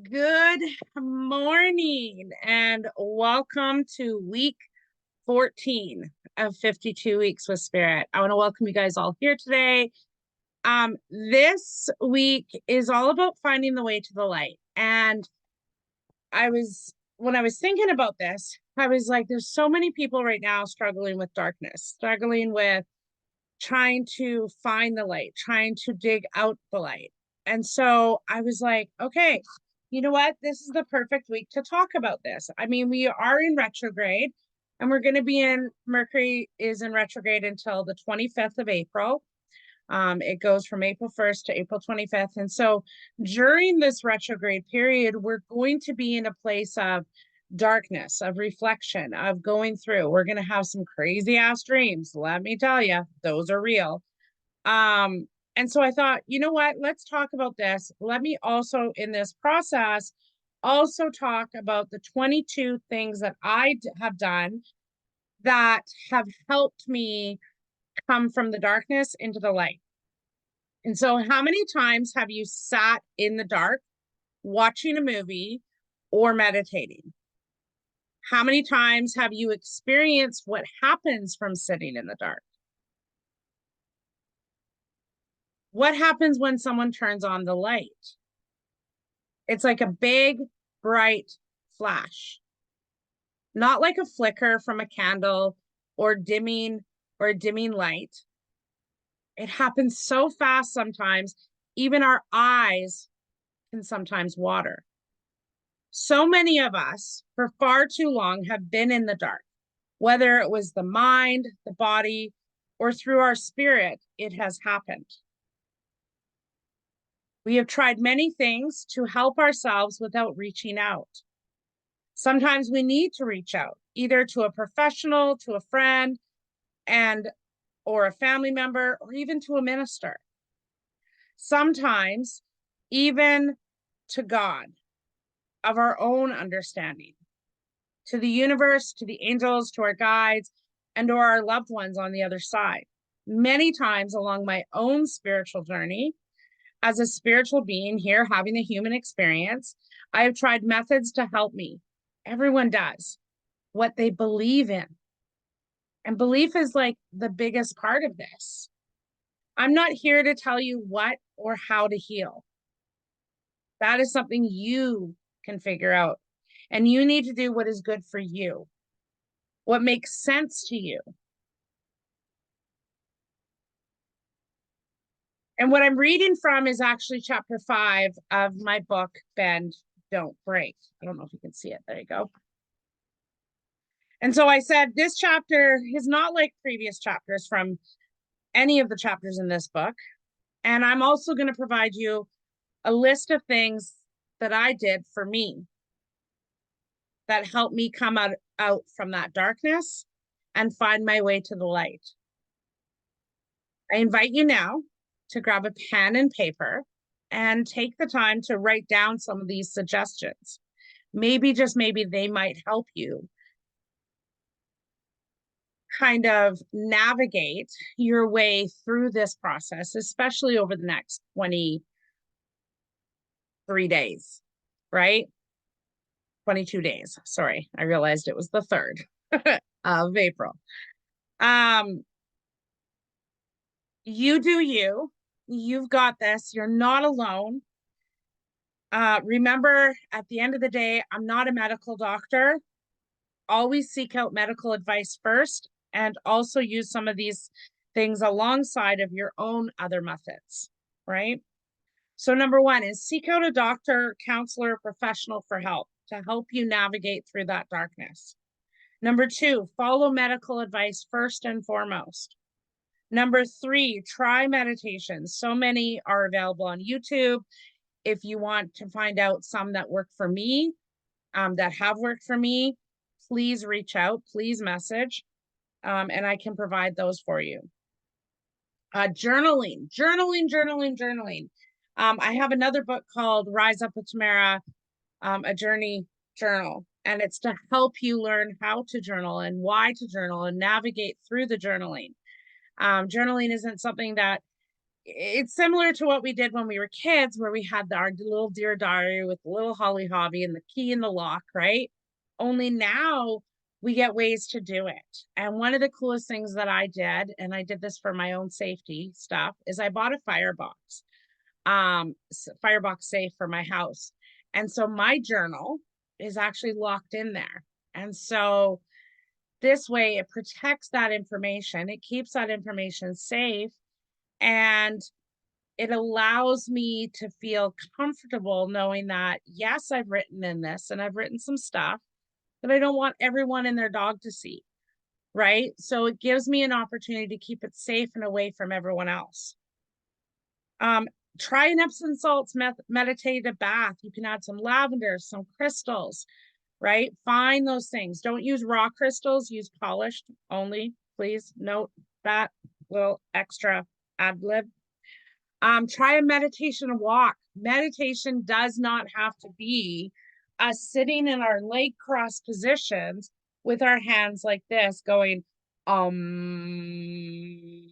Good morning and welcome to week 14 of 52 weeks with Spirit. I want to welcome you guys all here today. This week is all about finding the way to the light. And when I was thinking about this, I was like, there's so many people right now struggling with darkness, struggling with trying to find the light, trying to dig out the light. And so I was like, okay, you know what? This is the perfect week to talk about this. I mean, we are in retrograde and we're going to be Mercury is in retrograde until the 25th of April. It goes from April 1st to April 25th. And so during this retrograde period, we're going to be in a place of darkness, of reflection, of going through. We're going to have some crazy ass dreams. Let me tell you, those are real. And so I thought, you know what? Let's talk about this. Let me also, in this process, also talk about the 22 things that I have done that have helped me come from the darkness into the light. And so, how many times have you sat in the dark watching a movie or meditating? How many times have you experienced what happens from sitting in the dark? What happens when someone turns on the light? It's like a big, bright flash, not like a flicker from a candle or a dimming light. It happens so fast sometimes, even our eyes can sometimes water. So many of us, for far too long, have been in the dark, whether it was the mind, the body, or through our spirit, it has happened. We have tried many things to help ourselves without reaching out. Sometimes we need to reach out, either to a professional, to a friend, or a family member, or even to a minister. Sometimes even to God of our own understanding, to the universe, to the angels, to our guides, and to our loved ones on the other side. Many times along my own spiritual journey, as a spiritual being here having a human experience, I have tried methods to help me. Everyone does what they believe in. And belief is like the biggest part of this. I'm not here to tell you what or how to heal. That is something you can figure out. And you need to do what is good for you, what makes sense to you. And what I'm reading from is actually chapter 5 of my book, Bend, Don't Break. I don't know if you can see it. There you go. And so I said, this chapter is not like previous chapters from any of the chapters in this book. And I'm also going to provide you a list of things that I did for me that helped me come out from that darkness and find my way to the light. I invite you now to grab a pen and paper and take the time to write down some of these suggestions. Maybe, just maybe, they might help you kind of navigate your way through this process, especially over the next 23 days, right? 22 days. Sorry, I realized it was the 3rd of April. You do you. You've got this. You're not alone. Remember, at the end of the day, I'm not a medical doctor. Always seek out medical advice first and also use some of these things alongside of your own other methods, right? So number 1 is seek out a doctor, counselor, professional for help to help you navigate through that darkness. Number 2, follow medical advice first and foremost. Number 3, try meditation. So many are available on YouTube. If you want to find out some that work for me, that have worked for me, please reach out, please message, and I can provide those for you. Journaling. I have another book called Rise Up with Tamara, a journey journal, and it's to help you learn how to journal and why to journal and navigate through the journaling. Journaling isn't something that it's similar to what we did when we were kids, where we had our little dear diary with the little holly hobby and the key in the lock, right? Only now we get ways to do it. And one of the coolest things that I did, and I did this for my own safety stuff, is I bought a firebox, firebox safe for my house. And so my journal is actually locked in there. And so this way it protects that information, it keeps that information safe, and it allows me to feel comfortable knowing that, yes, I've written in this and I've written some stuff that I don't want everyone and their dog to see. Right. So it gives me an opportunity to keep it safe and away from everyone else. Um, Try an Epsom salts meditative bath. You can add some lavender, some crystals, right? Find those things. Don't use raw crystals, use polished only. Please note that little extra ad lib. Try a meditation walk. Meditation does not have to be us sitting in our leg cross positions with our hands like this going, um.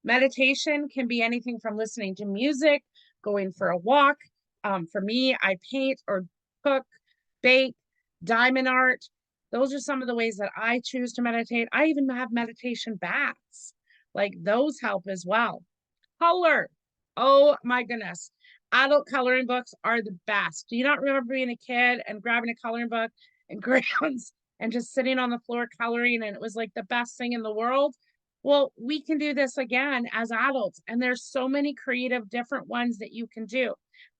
Meditation can be anything from listening to music, going for a walk. For me, I paint or cook, bake, diamond art. Those are some of the ways that I choose to meditate. I even have meditation baths. Like those help as well. Color. Oh my goodness. Adult coloring books are the best. Do you not remember being a kid and grabbing a coloring book and crayons and just sitting on the floor coloring, and it was like the best thing in the world? Well, we can do this again as adults, and there's so many creative different ones that you can do.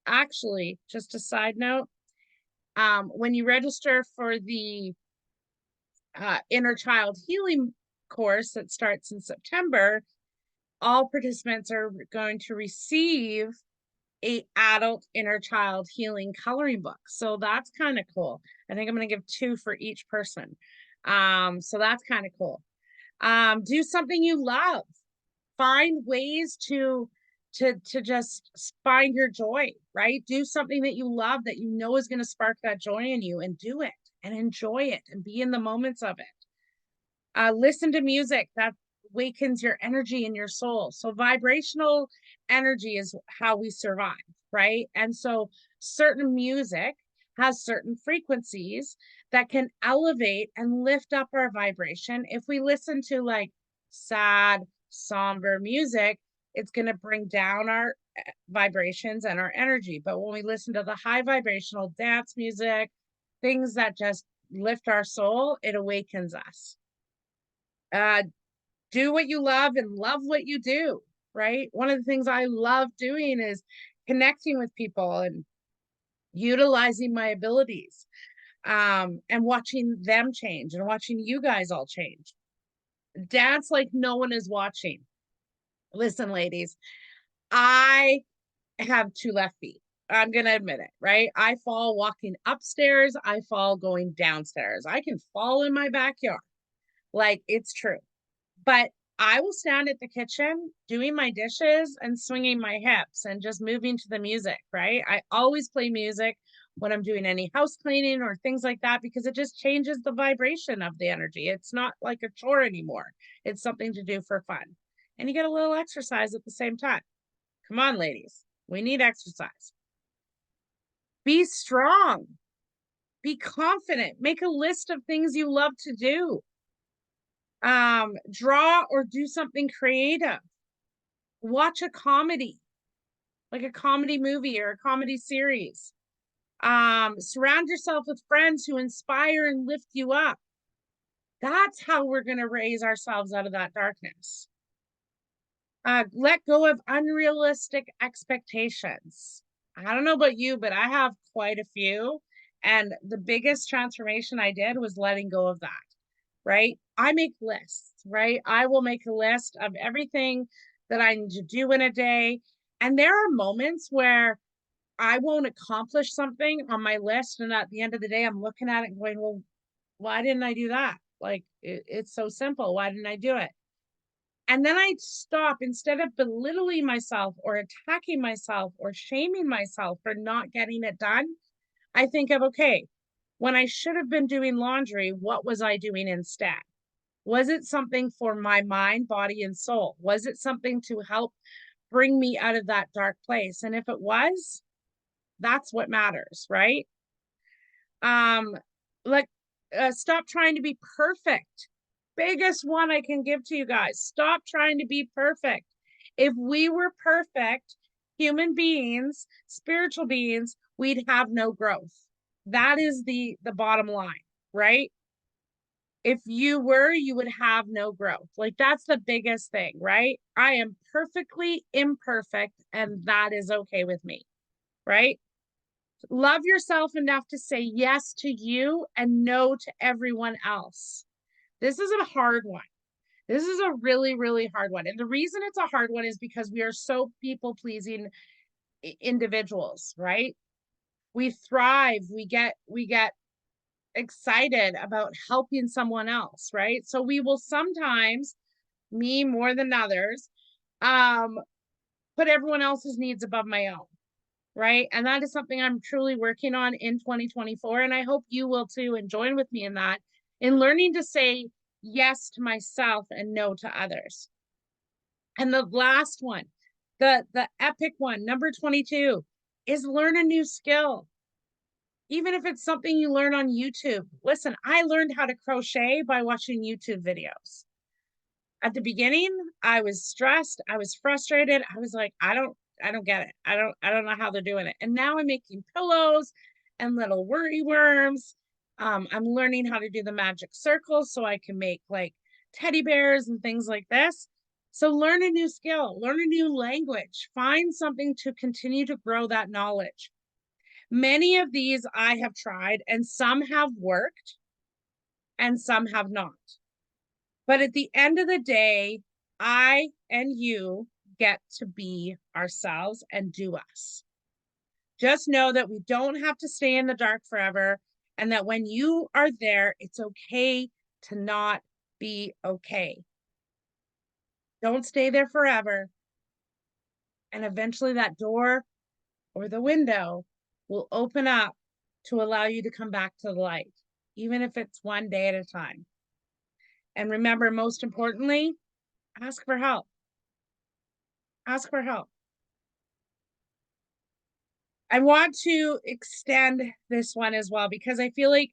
Actually, just a side note, when you register for the inner child healing course that starts in September, all participants are going to receive a adult inner child healing coloring book. So that's kind of cool. I think I'm going to give 2 for each person. So that's kind of cool. Do something you love. Find ways to just find your joy, right? Do something that you love that you know is going to spark that joy in you, and do it and enjoy it and be in the moments of it. Listen to music that wakens your energy in your soul. So vibrational energy is how we survive, right? And so certain music has certain frequencies that can elevate and lift up our vibration. If we listen to like sad, somber music, it's going to bring down our vibrations and our energy. But when we listen to the high vibrational dance music, things that just lift our soul, it awakens us. uh do what you love and love what you do, right? One of the things I love doing is connecting with people and utilizing my abilities, and watching them change and watching you guys all change. Dance like no one is watching. Listen, ladies, I have 2 left feet. I'm going to admit it, right? I fall walking upstairs, I fall going downstairs, I can fall in my backyard. Like, it's true. But I will stand at the kitchen doing my dishes and swinging my hips and just moving to the music, right? I always play music when I'm doing any house cleaning or things like that, because it just changes the vibration of the energy. It's not like a chore anymore. It's something to do for fun. And you get a little exercise at the same time. Come on, ladies. We need exercise. Be strong. Be confident. Make a list of things you love to do. Draw or do something creative. Watch a comedy, like a comedy movie or a comedy series. Surround yourself with friends who inspire and lift you up. That's how we're going to raise ourselves out of that darkness. Let go of unrealistic expectations. I don't know about you, but I have quite a few. And the biggest transformation I did was letting go of that, right? I make lists, right? I will make a list of everything that I need to do in a day. And there are moments where I won't accomplish something on my list. And at the end of the day, I'm looking at it and going, well, why didn't I do that? Like, it's so simple. Why didn't I do it? And then I stop, instead of belittling myself or attacking myself or shaming myself for not getting it done. I think of, okay, when I should have been doing laundry, what was I doing instead? Was it something for my mind, body, and soul? Was it something to help bring me out of that dark place. And if it was, that's what matters, right? Um, like, stop trying to be perfect. Biggest one I can give to you guys. Stop trying to be perfect. If we were perfect human beings, spiritual beings, we'd have no growth. That is the bottom line, right? If you were, you would have no growth. Like, that's the biggest thing, right? I am perfectly imperfect, and that is okay with me, right? Love yourself enough to say yes to you and no to everyone else. This is a hard one. This is a really, really hard one. And the reason it's a hard one is because we are so people pleasing individuals, right? We thrive, we get excited about helping someone else, right? So we will sometimes, me more than others, um, put everyone else's needs above my own, right? And that is something I'm truly working on in 2024. And I hope you will too, and join with me in that, in learning to say yes to myself and no to others. And the last one, the epic one, number 22, is learn a new skill. Even if it's something you learn on YouTube. Listen, I learned how to crochet by watching YouTube videos. At the beginning, I was stressed, I was frustrated. I was like, I don't get it. I don't know how they're doing it. And now I'm making pillows and little worry worms. I'm learning how to do the magic circle so I can make like teddy bears and things like this. So learn a new skill, learn a new language, find something to continue to grow that knowledge. Many of these I have tried, and some have worked and some have not. But at the end of the day, I and you get to be ourselves and do us. Just know that we don't have to stay in the dark forever, and that when you are there, it's okay to not be okay. Don't stay there forever. And eventually that door or the window will open up to allow you to come back to the light, even if it's one day at a time. And remember, most importantly, ask for help. Ask for help. I want to extend this one as well, because I feel like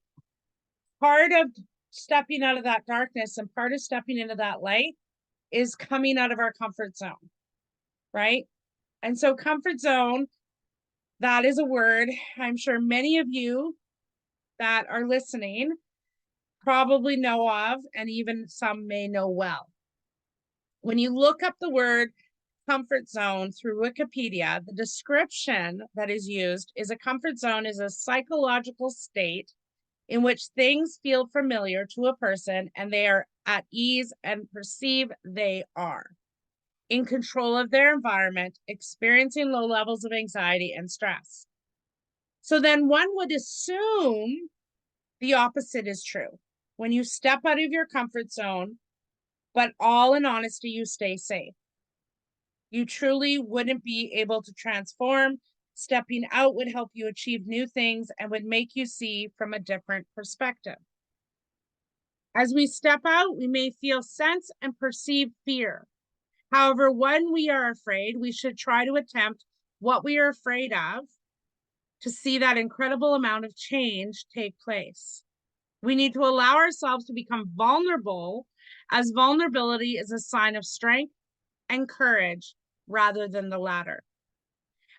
part of stepping out of that darkness and part of stepping into that light is coming out of our comfort zone, right? And so, comfort zone, that is a word I'm sure many of you that are listening probably know of, and even some may know well. When you look up the word comfort zone through Wikipedia, the description that is used is a comfort zone is a psychological state in which things feel familiar to a person and they are at ease and perceive they are in control of their environment, experiencing low levels of anxiety and stress. So then one would assume the opposite is true. When you step out of your comfort zone, but all in honesty, you stay safe. You truly wouldn't be able to transform. Stepping out would help you achieve new things and would make you see from a different perspective. As we step out, we may feel sense and perceive fear. However, when we are afraid, we should try to attempt what we are afraid of to see that incredible amount of change take place. We need to allow ourselves to become vulnerable, as vulnerability is a sign of strength and courage rather than the latter.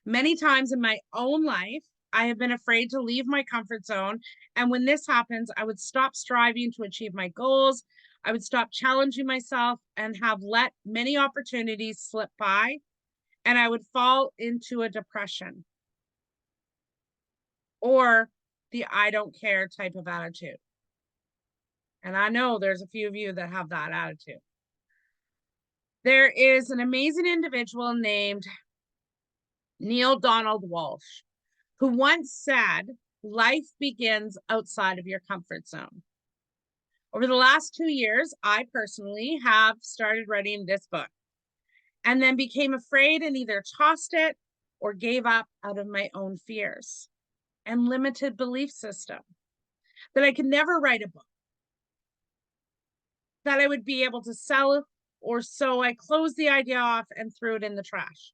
Many times in my own life, I have been afraid to leave my comfort zone. And when this happens, I would stop striving to achieve my goals. I would stop challenging myself and have let many opportunities slip by. And I would fall into a depression or the I don't care type of attitude. And I know there's a few of you that have that attitude. There is an amazing individual named Neil Donald Walsh, who once said, life begins outside of your comfort zone. Over the last 2 years, I personally have started writing this book and then became afraid and either tossed it or gave up out of my own fears and limited belief system that I could never write a book, that I would be able to sell or so I closed the idea off and threw it in the trash.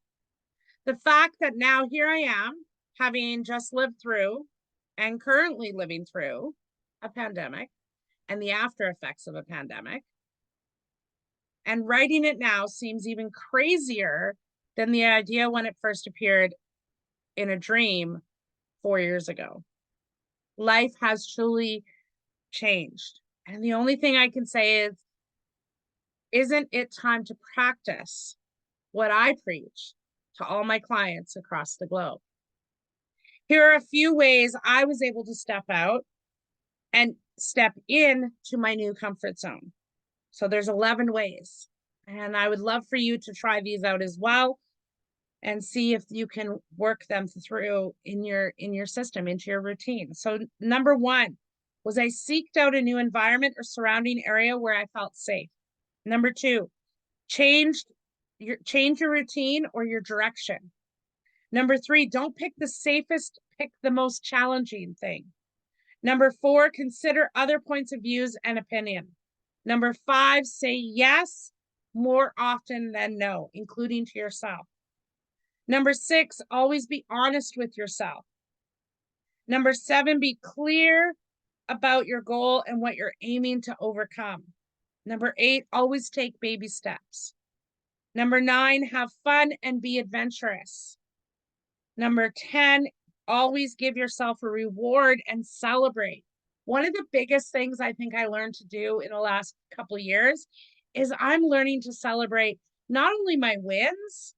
The fact that now here I am, having just lived through and currently living through a pandemic and the after effects of a pandemic, and writing it now seems even crazier than the idea when it first appeared in a dream 4 years ago. Life has truly changed. And the only thing I can say is, isn't it time to practice what I preach to all my clients across the globe? Here are a few ways I was able to step out and step in to my new comfort zone. So there's 11 ways. And I would love for you to try these out as well and see if you can work them through in your system, into your routine. So number one was I seeked out a new environment or surrounding area where I felt safe. Number two, change your routine or your direction. Number three, don't pick the safest, pick the most challenging thing. Number four, consider other points of views and opinion. Number five, say yes more often than no, including to yourself. Number six, always be honest with yourself. Number seven, be clear about your goal and what you're aiming to overcome. Number eight, always take baby steps. Number nine, have fun and be adventurous. Number 10, always give yourself a reward and celebrate. One of the biggest things I think I learned to do in the last couple of years is I'm learning to celebrate not only my wins,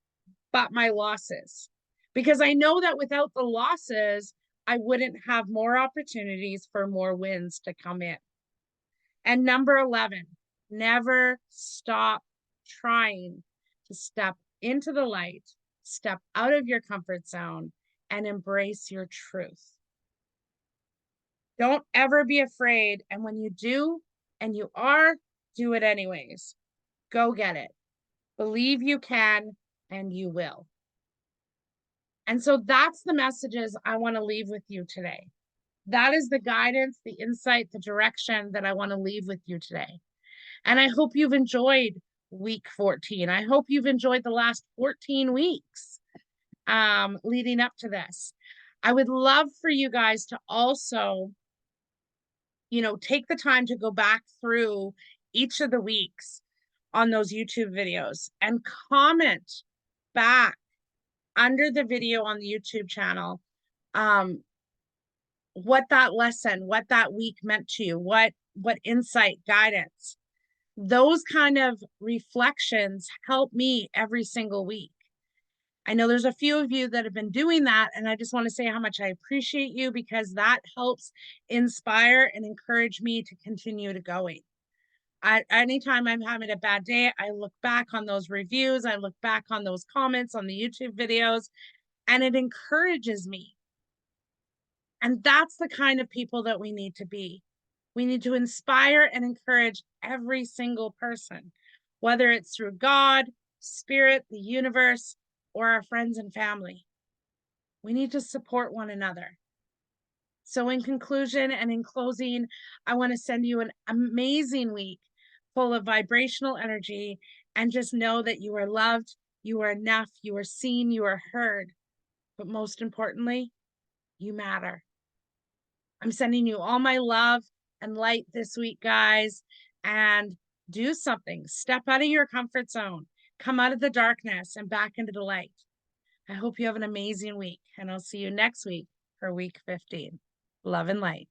but my losses. Because I know that without the losses, I wouldn't have more opportunities for more wins to come in. And number 11, never stop trying to step into the light, step out of your comfort zone, and embrace your truth. Don't ever be afraid. And when you do, and you are, do it anyways. Go get it. Believe you can, and you will. And so that's the messages I want to leave with you today. That is the guidance, the insight, the direction that I want to leave with you today. And I hope you've enjoyed week 14. I hope you've enjoyed the last 14 weeks leading up to this. I would love for you guys to also, take the time to go back through each of the weeks on those YouTube videos and comment back under the video on the YouTube channel what that lesson, what that week meant to you, what insight, guidance. Those kind of reflections help me every single week. I know there's a few of you that have been doing that, and I just want to say how much I appreciate you, because that helps inspire and encourage me to continue to going. Anytime I'm having a bad day, I look back on those reviews, I look back on those comments on the YouTube videos, and it encourages me. And that's the kind of people that we need to be. We need to inspire and encourage every single person, whether it's through God, spirit, the universe, or our friends and family. We need to support one another. So in conclusion and in closing, I want to send you an amazing week full of vibrational energy, and just know that you are loved, you are enough, you are seen, you are heard. But most importantly, you matter. I'm sending you all my love and light this week, guys, and do something. Step out of your comfort zone, come out of the darkness and back into the light. I hope you have an amazing week, and I'll see you next week for week 15. Love and light.